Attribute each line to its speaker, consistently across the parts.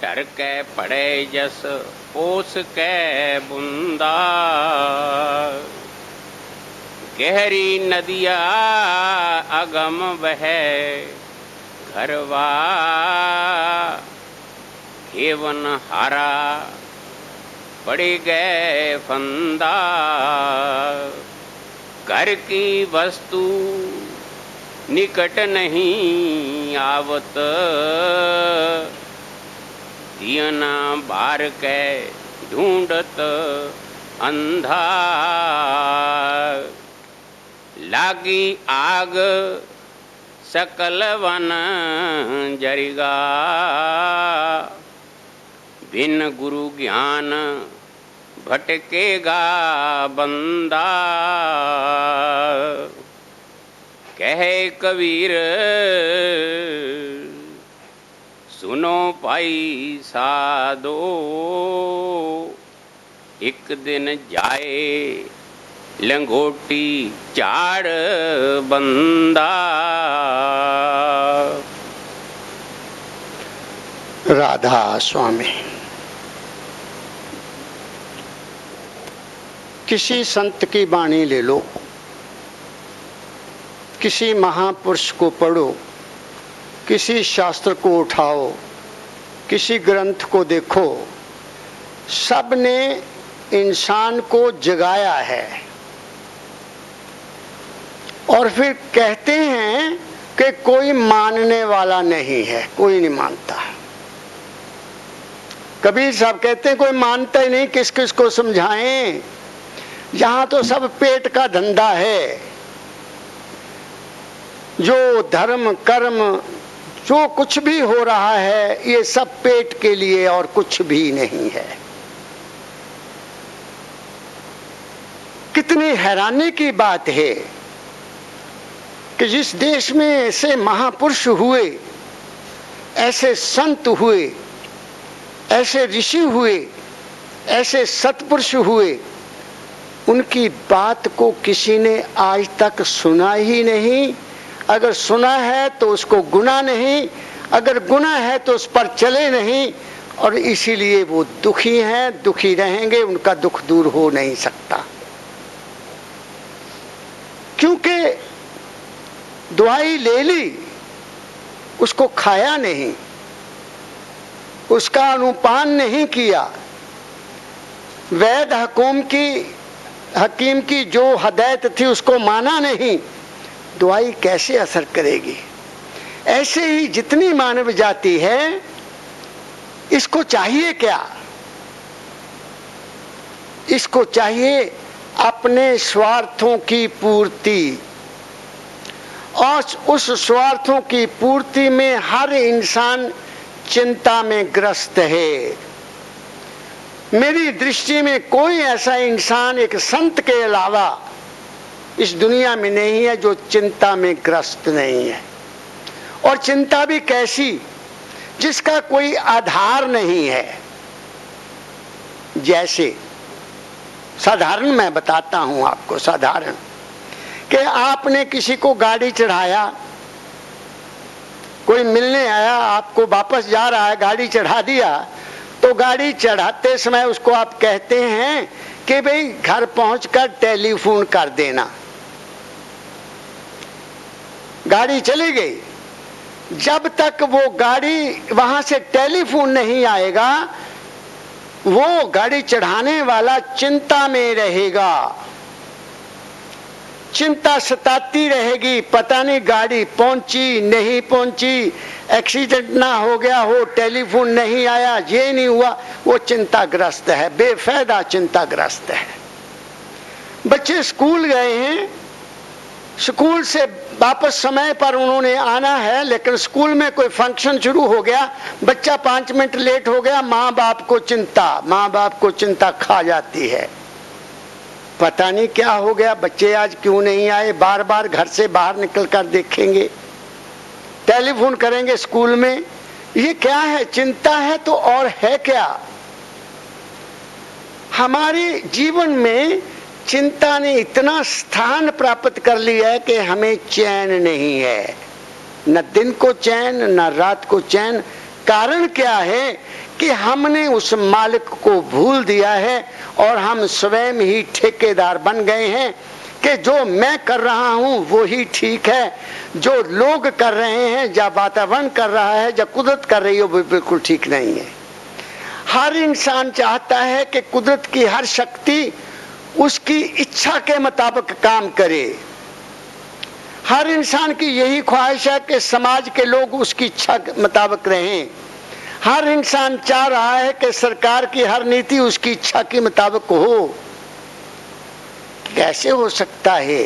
Speaker 1: डर के पड़े जस ओस के बुंदा, गहरी नदिया अगम बहे घरवा, हेवन हारा पड़ गए फंदा। घर की वस्तु निकट नहीं आवत, दियना बार के ढूंढत अंधा। लागी आग सकल वन जरिगा, बिन गुरु ज्ञान भटकेगा बंदा। कहे कबीर सुनो भाई साधो, एक दिन जाए लंगोटी झाड़ बंदा।
Speaker 2: राधा स्वामी। किसी संत की वाणी ले लो, किसी महापुरुष को पढ़ो, किसी शास्त्र को उठाओ, किसी ग्रंथ को देखो, सब ने इंसान को जगाया है। और फिर कहते हैं कि कोई मानने वाला नहीं है, कोई नहीं मानता। कबीर साहब कहते हैं कोई मानता ही नहीं, किस किस को समझाएं। यहाँ तो सब पेट का धंधा है। जो धर्म कर्म जो कुछ भी हो रहा है, ये सब पेट के लिए और कुछ भी नहीं है। कितनी हैरानी की बात है कि जिस देश में ऐसे महापुरुष हुए, ऐसे संत हुए, ऐसे ऋषि हुए, ऐसे सत्पुरुष हुए, उनकी बात को किसी ने आज तक सुना ही नहीं। अगर सुना है तो उसको गुनाह नहीं, अगर गुनाह है तो उस पर चले नहीं, और इसीलिए वो दुखी हैं, दुखी रहेंगे, उनका दुख दूर हो नहीं सकता। क्योंकि दुआई ले ली, उसको खाया नहीं, उसका अनुपान नहीं किया, वैद हकीम की जो हदायत थी उसको माना नहीं, दुआई कैसे असर करेगी। ऐसे ही जितनी मानव जाति है, इसको चाहिए क्या? इसको चाहिए अपने स्वार्थों की पूर्ति, और उस स्वार्थों की पूर्ति में हर इंसान चिंता में ग्रस्त है। मेरी दृष्टि में कोई ऐसा इंसान एक संत के अलावा इस दुनिया में नहीं है जो चिंता में ग्रस्त नहीं है। और चिंता भी कैसी, जिसका कोई आधार नहीं है। जैसे साधारण मैं बताता हूं आपको, साधारण कि आपने किसी को गाड़ी चढ़ाया, कोई मिलने आया, आपको वापस जा रहा है, गाड़ी चढ़ा दिया, तो गाड़ी चढ़ाते समय उसको आप कहते हैं कि भाई घर पहुंचकर टेलीफोन कर देना। गाड़ी चली गई, जब तक वो गाड़ी वहां से टेलीफोन नहीं आएगा, वो गाड़ी चढ़ाने वाला चिंता में रहेगा, चिंता सताती रहेगी। पता नहीं गाड़ी पहुंची नहीं पहुंची, एक्सीडेंट ना हो गया हो, टेलीफोन नहीं आया, ये नहीं हुआ। वो चिंताग्रस्त है, बेफायदा चिंताग्रस्त है। बच्चे स्कूल गए हैं, स्कूल से वापस समय पर उन्होंने आना है, लेकिन स्कूल में कोई फंक्शन शुरू हो गया, बच्चा 5 मिनट लेट हो गया, माँ बाप को चिंता खा जाती है। पता नहीं क्या हो गया, बच्चे आज क्यों नहीं आए, बार बार घर से बाहर निकल कर देखेंगे, टेलीफोन करेंगे स्कूल में। ये क्या है? चिंता है तो और है क्या? हमारे जीवन में चिंता ने इतना स्थान प्राप्त कर लिया है कि हमें चैन नहीं है, न दिन को चैन न रात को चैन। कारण क्या है कि हमने उस मालिक को भूल दिया है और हम स्वयं ही ठेकेदार बन गए हैं कि जो मैं कर रहा हूं वो ही ठीक है, जो लोग कर रहे हैं, या वातावरण कर रहा है, या कुदरत कर रही है, वो बिल्कुल ठीक नहीं है। हर इंसान चाहता है कि कुदरत की हर शक्ति उसकी इच्छा के मुताबिक काम करे। हर इंसान की यही ख्वाहिश है कि समाज के लोग उसकी इच्छा के मुताबिक रहें। हर इंसान चाह रहा है कि सरकार की हर नीति उसकी इच्छा के मुताबिक हो। कैसे हो सकता है?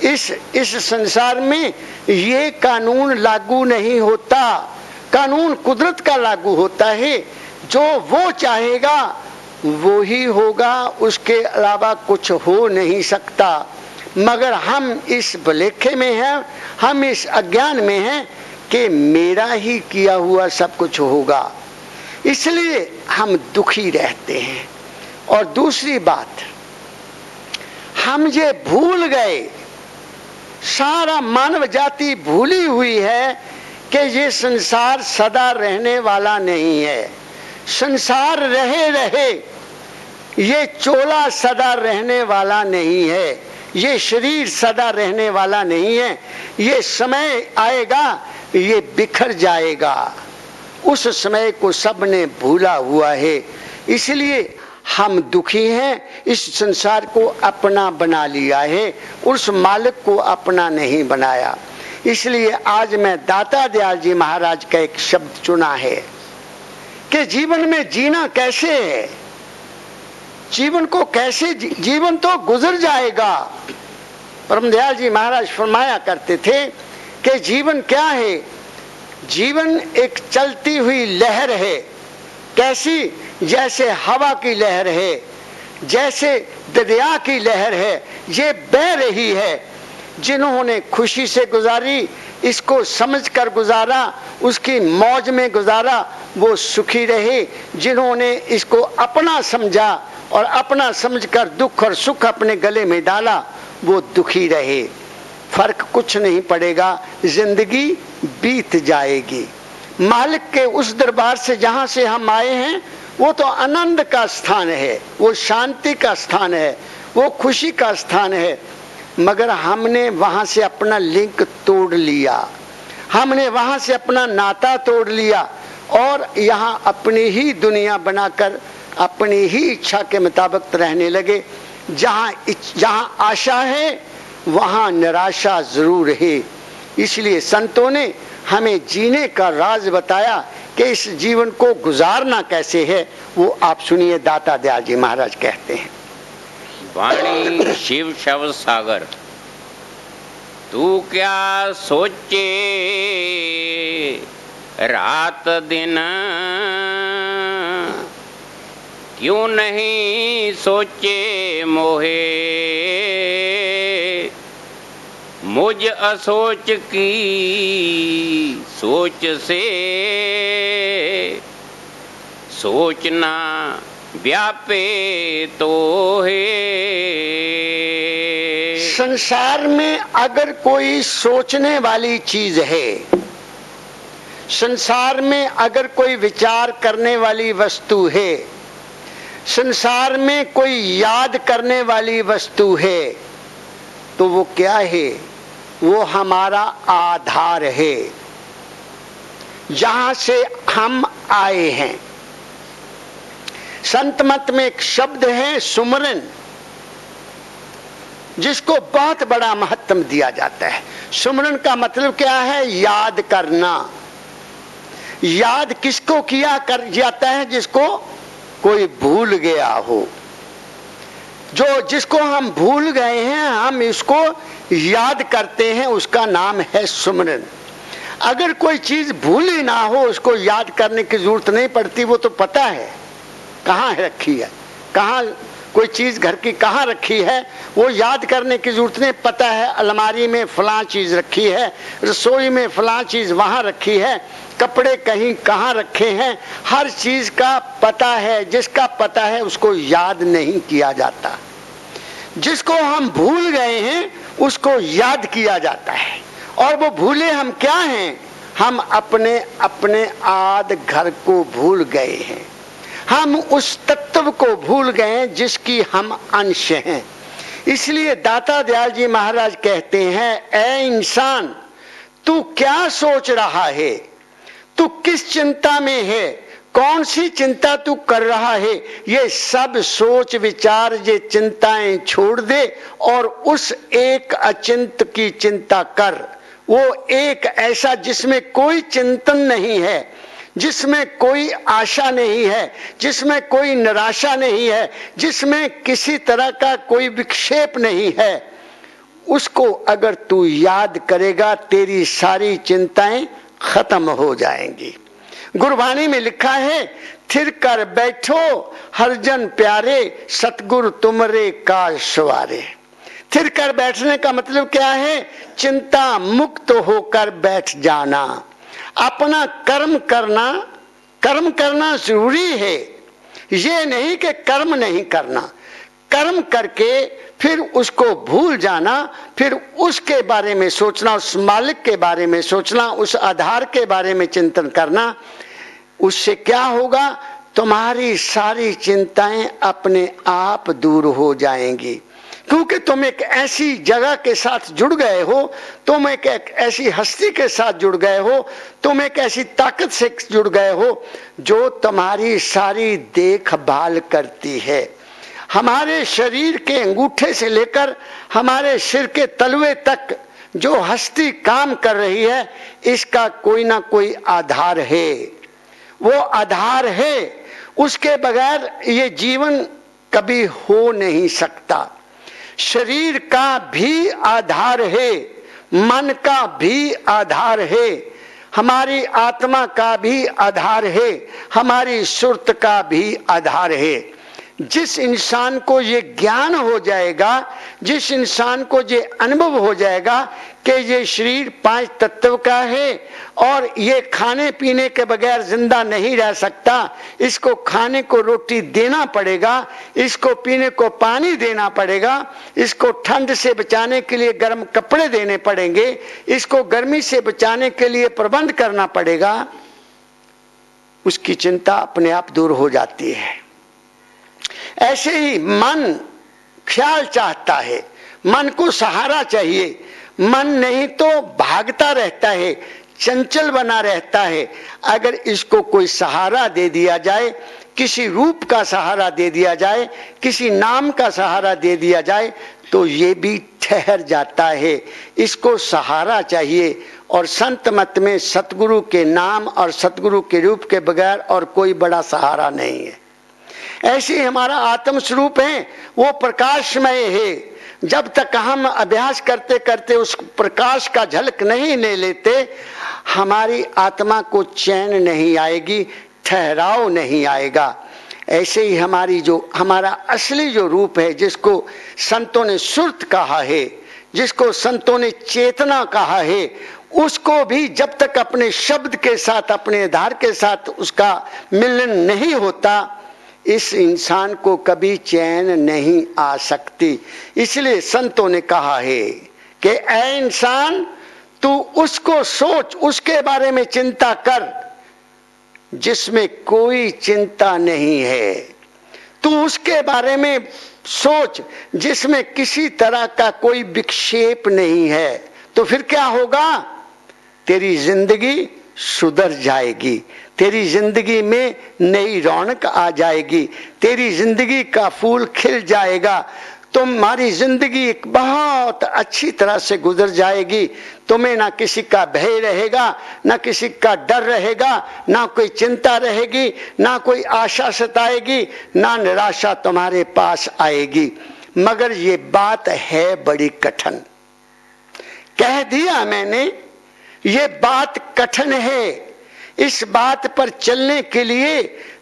Speaker 2: इस संसार में ये कानून लागू नहीं होता। कानून कुदरत का लागू होता है। जो वो चाहेगा वो ही होगा, उसके अलावा कुछ हो नहीं सकता। मगर हम इस भुलेखे में हैं, हम इस अज्ञान में हैं कि मेरा ही किया हुआ सब कुछ होगा, इसलिए हम दुखी रहते हैं। और दूसरी बात, हम ये भूल गए, सारा मानव जाति भूली हुई है कि ये संसार सदा रहने वाला नहीं है। संसार रहे रहे, ये चोला सदा रहने वाला नहीं है, ये शरीर सदा रहने वाला नहीं है। ये समय आएगा, ये बिखर जाएगा। उस समय को सबने भूला हुआ है, इसलिए हम दुखी हैं। इस संसार को अपना बना लिया है, उस मालिक को अपना नहीं बनाया। इसलिए आज मैं दाता दयाल जी महाराज का एक शब्द चुना है कि जीवन में जीना कैसे है, जीवन को कैसे जीवन तो गुजर जाएगा। परम दयाल जी महाराज फरमाया करते थे कि जीवन क्या है? जीवन एक चलती हुई लहर है। कैसी? जैसे हवा की लहर है, जैसे दरिया की लहर है, ये बह रही है। जिन्होंने खुशी से गुजारी, इसको समझकर गुजारा, उसकी मौज में गुजारा, वो सुखी रहे। जिन्होंने इसको अपना समझा और अपना समझकर दुख और सुख अपने गले में डाला, वो दुखी रहे। फर्क कुछ नहीं पड़ेगा, जिंदगी बीत जाएगी। मालिक के उस दरबार से जहां से हम आए हैं वो तो आनंद का स्थान है, वो शांति का स्थान है, वो खुशी का स्थान है। मगर हमने वहां से अपना लिंक तोड़ लिया, हमने वहां से अपना नाता तोड़ लिया और यहाँ अपनी ही दुनिया बनाकर अपनी ही इच्छा के मुताबिक रहने लगे। जहाँ आशा है वहाँ निराशा जरूर है। इसलिए संतों ने हमें जीने का राज बताया कि इस जीवन को गुजारना कैसे है, वो आप सुनिए। दाता दयाल जी महाराज कहते हैं,
Speaker 1: वाणी शिव शव सागर, तू क्या सोचे रात दिन, क्यों नहीं सोचे मोहे, मुझ असोच की सोच से सोचना व्यापे तो है।
Speaker 2: संसार में अगर कोई सोचने वाली चीज है, संसार में अगर कोई विचार करने वाली वस्तु है, संसार में कोई याद करने वाली वस्तु है, तो वो क्या है? वो हमारा आधार है, जहां से हम आए हैं। संत मत में एक शब्द है सुमरन, जिसको बहुत बड़ा महत्व दिया जाता है। सुमरन का मतलब क्या है? याद करना। याद किसको किया कर जाता है? जिसको कोई भूल गया हो। जिसको हम भूल गए हैं, हम इसको याद करते हैं, उसका नाम है सुमरन। अगर कोई चीज भूली ना हो, उसको याद करने की जरूरत नहीं पड़ती, वो तो पता है कहाँ रखी है, कहाँ कोई चीज घर की कहाँ रखी है, वो याद करने की जरूरत नहीं। पता है अलमारी में फलां चीज रखी है, रसोई में फलां चीज वहां रखी है, कपड़े कहीं कहाँ रखे हैं, हर चीज का पता है। जिसका पता है उसको याद नहीं किया जाता। जिसको हम भूल गए हैं उसको याद किया जाता है। और वो भूले हम क्या हैं? हम अपने अपने आद घर को भूल गए हैं। हम उस तत्व को भूल गए हैं जिसकी हम अंश हैं। इसलिए दाता दयाल जी महाराज कहते हैं, ऐ इंसान, तू क्या सोच रहा है? तू किस चिंता में है? कौन सी चिंता तू कर रहा है? ये सब सोच विचार, ये चिंताएं छोड़ दे और उस एक अचिंत की चिंता कर। वो एक ऐसा जिसमें कोई चिंतन नहीं है, जिसमें कोई आशा नहीं है, जिसमें कोई निराशा नहीं है, जिसमें किसी तरह का कोई विक्षेप नहीं है, उसको अगर तू याद करेगा तेरी सारी चिंताएं खत्म हो जाएंगी। गुरबाणी में लिखा है, थिर कर बैठो हरजन प्यारे, सतगुरु तुमरे काज सवारे। थिर कर बैठने का मतलब क्या है? चिंता मुक्त होकर बैठ जाना, अपना कर्म करना। कर्म करना जरूरी है, ये नहीं कि कर्म नहीं करना। कर्म करके फिर उसको भूल जाना, फिर उसके बारे में सोचना, उस मालिक के बारे में सोचना, उस आधार के बारे में चिंतन करना। उससे क्या होगा? तुम्हारी सारी चिंताएं अपने आप दूर हो जाएंगी, क्योंकि तुम एक ऐसी जगह के साथ जुड़ गए हो, तुम एक ऐसी हस्ती के साथ जुड़ गए हो, तुम एक ऐसी ताकत से जुड़ गए हो जो तुम्हारी सारी देखभाल करती है। हमारे शरीर के अंगूठे से लेकर हमारे सिर के तलवे तक जो हस्ती काम कर रही है, इसका कोई ना कोई आधार है। वो आधार है, उसके बगैर ये जीवन कभी हो नहीं सकता। शरीर का भी आधार है, मन का भी आधार है, हमारी आत्मा का भी आधार है, हमारी सुरत का भी आधार है। जिस इंसान को ये ज्ञान हो जाएगा, जिस इंसान को ये अनुभव हो जाएगा कि ये शरीर 5 तत्व का है और ये खाने पीने के बगैर जिंदा नहीं रह सकता, इसको खाने को रोटी देना पड़ेगा, इसको पीने को पानी देना पड़ेगा, इसको ठंड से बचाने के लिए गर्म कपड़े देने पड़ेंगे, इसको गर्मी से बचाने के लिए प्रबंध करना पड़ेगा, उसकी चिंता अपने आप दूर हो जाती है। ऐसे ही मन ख्याल चाहता है, मन को सहारा चाहिए। मन नहीं तो भागता रहता है, चंचल बना रहता है। अगर इसको कोई सहारा दे दिया जाए, किसी रूप का सहारा दे दिया जाए, किसी नाम का सहारा दे दिया जाए, तो ये भी ठहर जाता है। इसको सहारा चाहिए। और संत मत में सतगुरु के नाम और सतगुरु के रूप के बगैर और कोई बड़ा सहारा नहीं है। ऐसे ही हमारा आत्म स्वरूप है, वो प्रकाशमय है। जब तक हम अभ्यास करते करते उस प्रकाश का झलक नहीं ले लेते, हमारी आत्मा को चैन नहीं आएगी, ठहराव नहीं आएगा। ऐसे ही हमारा असली जो रूप है, जिसको संतों ने सुरत कहा है, जिसको संतों ने चेतना कहा है, उसको भी जब तक अपने शब्द के साथ, अपने आधार के साथ उसका मिलन नहीं होता, इस इंसान को कभी चैन नहीं आ सकती। इसलिए संतों ने कहा है कि ऐ इंसान, तू उसको सोच, उसके बारे में चिंता कर जिसमें कोई चिंता नहीं है। तू उसके बारे में सोच जिसमें किसी तरह का कोई विक्षेप नहीं है। तो फिर क्या होगा? तेरी जिंदगी सुधर जाएगी, तेरी जिंदगी में नई रौनक आ जाएगी, तेरी जिंदगी का फूल खिल जाएगा, तुम्हारी जिंदगी एक बहुत अच्छी तरह से गुजर जाएगी। तुम्हें ना किसी का भय रहेगा, ना किसी का डर रहेगा, ना कोई चिंता रहेगी, ना कोई आशा सताएगी, ना निराशा तुम्हारे पास आएगी। मगर ये बात है बड़ी कठिन। कह दिया मैंने, ये बात कठिन है। इस बात पर चलने के लिए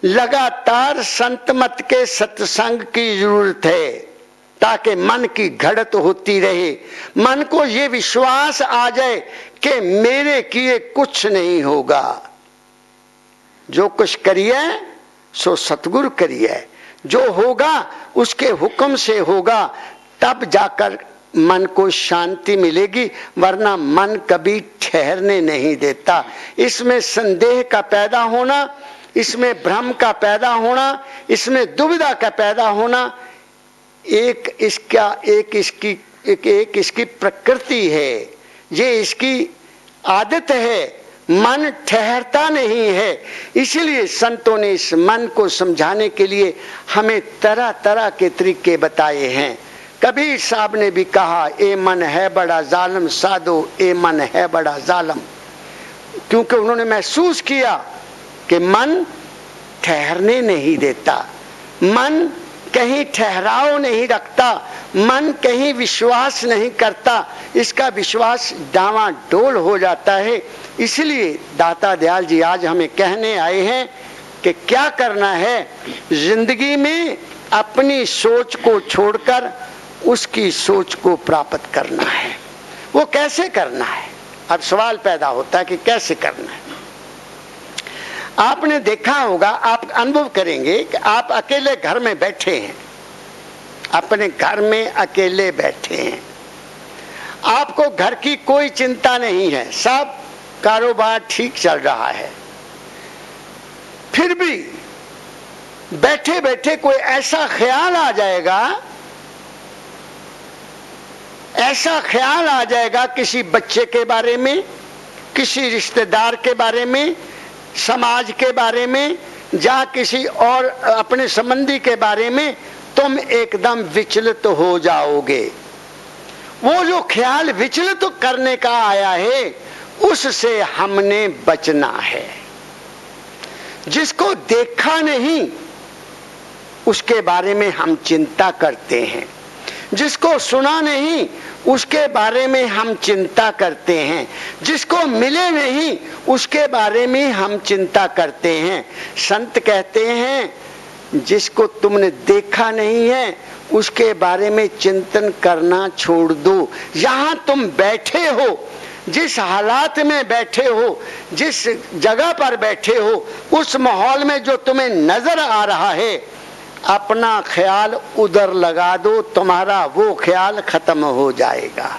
Speaker 2: लगातार संत मत के सत्संग की जरूरत है, ताकि मन की घड़त होती रहे, मन को ये विश्वास आ जाए कि मेरे किए कुछ नहीं होगा। जो कुछ करिए सो सतगुरु करिए, जो होगा उसके हुक्म से होगा, तब जाकर मन को शांति मिलेगी, वरना मन कभी ठहरने नहीं देता। इसमें संदेह का पैदा होना, इसमें भ्रम का पैदा होना, इसमें दुविधा का पैदा होना, एक इसकी प्रकृति है, ये इसकी आदत है। मन ठहरता नहीं है। इसलिए संतों ने इस मन को समझाने के लिए हमें तरह तरह के तरीके बताए हैं। कबीर साहब ने भी कहा, ए मन है बड़ा जालिम साधो, ए मन है बड़ा जालिम, क्योंकि उन्होंने महसूस किया कि मन ठहरने नहीं देता, मन कहीं ठहराव नहीं रखता, मन कहीं विश्वास नहीं करता, इसका विश्वास डावाडोल हो जाता है। इसलिए दाता दयाल जी आज हमें कहने आए हैं कि क्या करना है जिंदगी में, अपनी सोच को छोड़कर उसकी सोच को प्राप्त करना है। वो कैसे करना है? अब सवाल पैदा होता है कि कैसे करना है। आपने देखा होगा, आप अनुभव करेंगे कि आप अकेले घर में बैठे हैं, अपने घर में अकेले बैठे हैं, आपको घर की कोई चिंता नहीं है, सब कारोबार ठीक चल रहा है, फिर भी बैठे बैठे कोई ऐसा ख्याल आ जाएगा, ऐसा ख्याल आ जाएगा किसी बच्चे के बारे में, किसी रिश्तेदार के बारे में, समाज के बारे में, या किसी और अपने संबंधी के बारे में, तुम एकदम विचलित हो जाओगे। वो जो ख्याल विचलित करने का आया है, उससे हमने बचना है। जिसको देखा नहीं उसके बारे में हम चिंता करते हैं, जिसको सुना नहीं उसके बारे में हम चिंता करते हैं, जिसको मिले नहीं उसके बारे में हम चिंता करते हैं। संत कहते हैं जिसको तुमने देखा नहीं है उसके बारे में चिंतन करना छोड़ दो। यहां तुम बैठे हो, जिस हालात में बैठे हो, जिस जगह पर बैठे हो, उस माहौल में जो तुम्हें नजर आ रहा है, अपना ख्याल उधर लगा दो, तुम्हारा वो ख्याल खत्म हो जाएगा।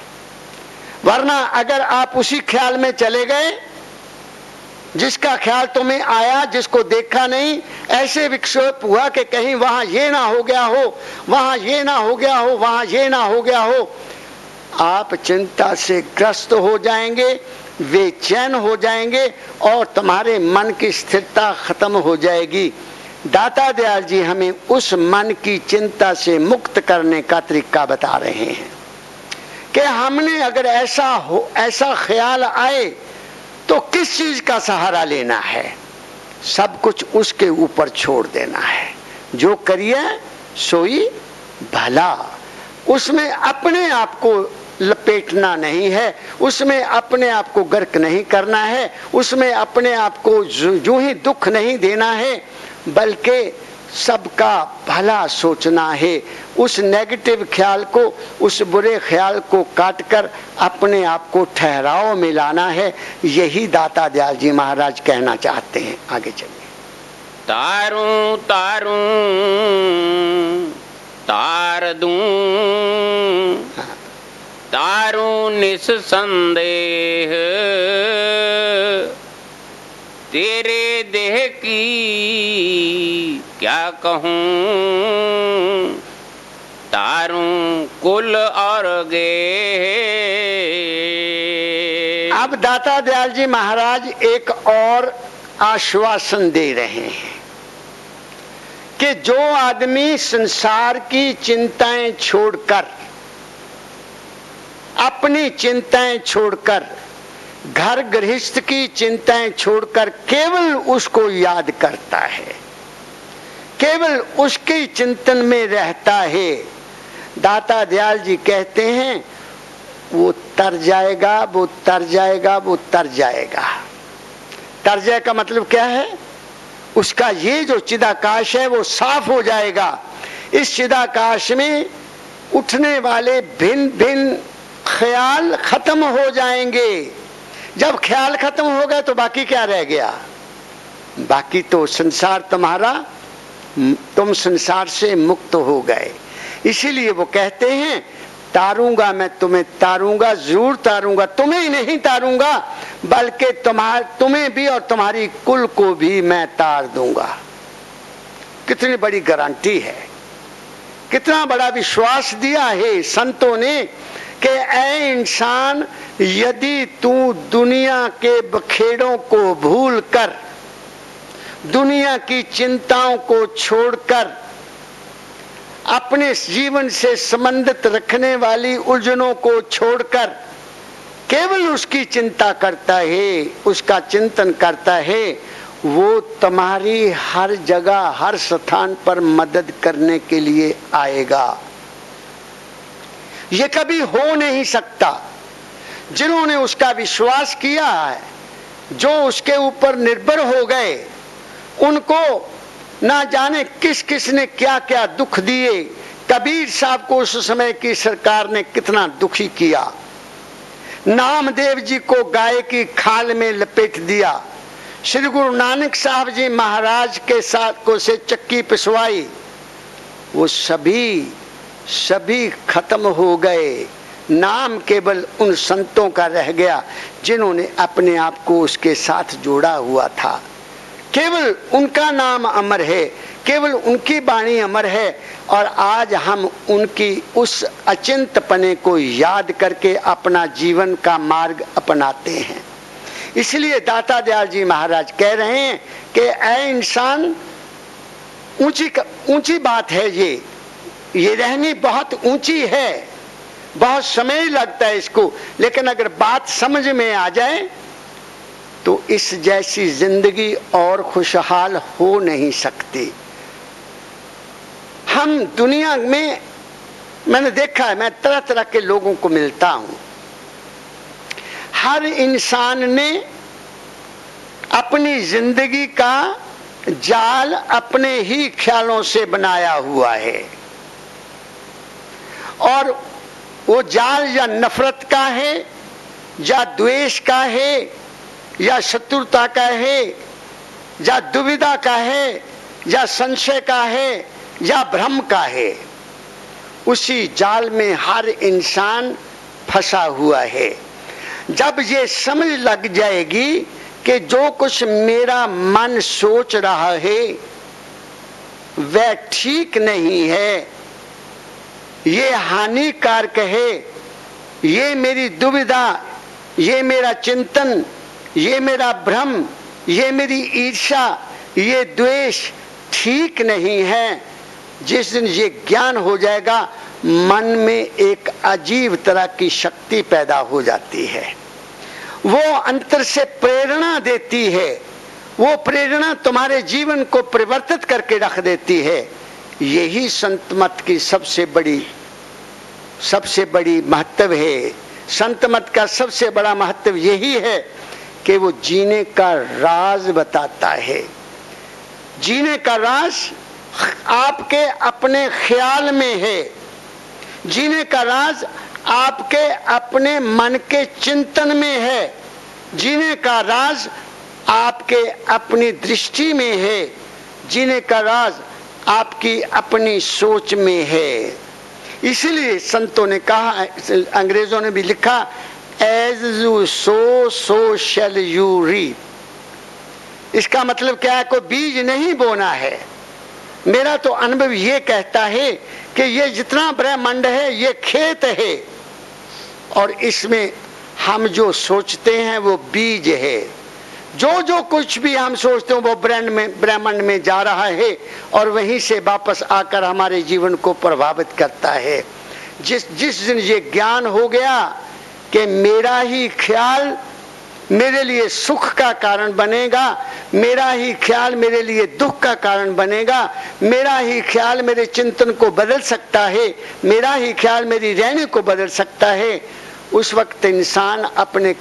Speaker 2: वरना अगर आप उसी ख्याल में चले गए जिसका ख्याल तुम्हें आया, जिसको देखा नहीं, ऐसे विक्षेप हुआ कि कहीं वहां ये ना हो गया हो, वहां ये ना हो गया हो, वहां ये ना हो गया हो, आप चिंता से ग्रस्त हो जाएंगे, बेचैन हो जाएंगे और तुम्हारे मन की स्थिरता खत्म हो जाएगी। दाता दयाल जी हमें उस मन की चिंता से मुक्त करने का तरीका बता रहे हैं कि हमने अगर ऐसा ख्याल आए तो किस चीज का सहारा लेना है? सब कुछ उसके ऊपर छोड़ देना है। जो करिए सोई भला, उसमें अपने आप को लपेटना नहीं है, उसमें अपने आप को गर्क नहीं करना है, उसमें अपने आप को जो ही दुख नहीं देना है, बल्कि सबका भला सोचना है। उस नेगेटिव ख्याल को, उस बुरे ख्याल को काटकर अपने आप को ठहराव में लाना है। यही दाता दयाल जी महाराज कहना चाहते हैं। आगे चलिए।
Speaker 1: तारूं तारूं तार दूं, तारूं निस्संदेह, तेरे देह की क्या कहूं, तारूं कुल और गेह।
Speaker 2: अब दाता दयाल जी महाराज एक और आश्वासन दे रहे हैं कि जो आदमी संसार की चिंताएं छोड़कर, अपनी चिंताएं छोड़कर, घर गृहस्थ की चिंताएं छोड़कर केवल उसको याद करता है, केवल उसके चिंतन में रहता है, दाता दयाल जी कहते हैं वो तर जाएगा, वो तर जाएगा, वो तर जाएगा। तर जाए का मतलब क्या है? उसका ये जो चिदाकाश है वो साफ हो जाएगा। इस चिदाकाश में उठने वाले भिन्न भिन्न ख्याल खत्म हो जाएंगे। जब ख्याल खत्म हो गए तो बाकी क्या रह गया? बाकी तो संसार तुम्हारा, तुम संसार से मुक्त हो गए। इसीलिए वो कहते हैं तारूंगा, मैं तुम्हें तारूंगा, जरूर तारूंगा। तुम्हें ही नहीं तारूंगा बल्कि तुम्हें भी और तुम्हारी कुल को भी मैं तार दूंगा। कितनी बड़ी गारंटी है, कितना बड़ा विश्वास दिया है संतों ने कि ऐ इंसान, यदि तू दुनिया के बखेड़ों को भूलकर, दुनिया की चिंताओं को छोड़कर, अपने जीवन से संबंधित रखने वाली उलझनों को छोड़कर केवल उसकी चिंता करता है, उसका चिंतन करता है, वो तुम्हारी हर जगह हर स्थान पर मदद करने के लिए आएगा। ये कभी हो नहीं सकता। जिन्होंने उसका विश्वास किया है, जो उसके ऊपर निर्भर हो गए, उनको ना जाने किस किस ने क्या क्या दुख दिए। कबीर साहब को उस समय की सरकार ने कितना दुखी किया, नामदेव जी को गाय की खाल में लपेट दिया, श्री गुरु नानक साहब जी महाराज के साथ को से चक्की पिसवाई, वो सभी खत्म हो गए। नाम केवल उन संतों का रह गया जिन्होंने अपने आप को उसके साथ जोड़ा हुआ था। केवल उनका नाम अमर है, केवल उनकी वाणी अमर है। और आज हम उनकी उस अचिंतपने को याद करके अपना जीवन का मार्ग अपनाते हैं। इसलिए दाता दयाल जी महाराज कह रहे हैं कि ऐ इंसान, ऊंची बात है ये रहनी बहुत ऊंची है, बहुत समय लगता है इसको, लेकिन अगर बात समझ में आ जाए तो इस जैसी जिंदगी और खुशहाल हो नहीं सकती। हम दुनिया में, मैंने देखा है, मैं तरह तरह के लोगों को मिलता हूं, हर इंसान ने अपनी जिंदगी का जाल अपने ही ख्यालों से बनाया हुआ है, और वो जाल या नफरत का है, या द्वेष का है, या शत्रुता का है, या दुविधा का है, या संशय का है, या भ्रम का है। उसी जाल में हर इंसान फंसा हुआ है। जब ये समझ लग जाएगी कि जो कुछ मेरा मन सोच रहा है वह ठीक नहीं है, ये हानिकारक है, ये मेरी दुविधा, ये मेरा चिंतन, ये मेरा भ्रम, ये मेरी ईर्ष्या, ये द्वेष ठीक नहीं है, जिस दिन ये ज्ञान हो जाएगा, मन में एक अजीब तरह की शक्ति पैदा हो जाती है। वो अंतर से प्रेरणा देती है, वो प्रेरणा तुम्हारे जीवन को परिवर्तित करके रख देती है। यही संत मत की सबसे बड़ी महत्व है। संत मत का सबसे बड़ा महत्व यही है कि वो जीने का राज बताता है। जीने का राज आपके अपने ख्याल में है, जीने का राज आपके अपने मन के चिंतन में है, जीने का राज आपके अपनी दृष्टि में है, जीने का राज आपकी अपनी सोच में है। इसलिए संतों ने कहा, अंग्रेजों ने भी लिखा, as you sow so shall you reap. इसका मतलब क्या है? कोई बीज नहीं बोना है। मेरा तो अनुभव ये कहता है कि ये जितना ब्रह्मांड है ये खेत है, और इसमें हम जो सोचते हैं वो बीज है। जो कुछ भी हम सोचते हैं वो ब्रह्मांड में जा रहा है और वहीं से वापस आकर हमारे जीवन को प्रभावित करता है। जिस दिन ये ज्ञान हो गया कि मेरा ही ख्याल मेरे लिए सुख का कारण बनेगा, मेरा ही ख्याल मेरे लिए दुख का कारण बनेगा, मेरा ही ख्याल मेरे चिंतन को बदल सकता है, मेरा ही ख्याल मेरी रहने को बदल सकता है, उस वक्त इंसान अपने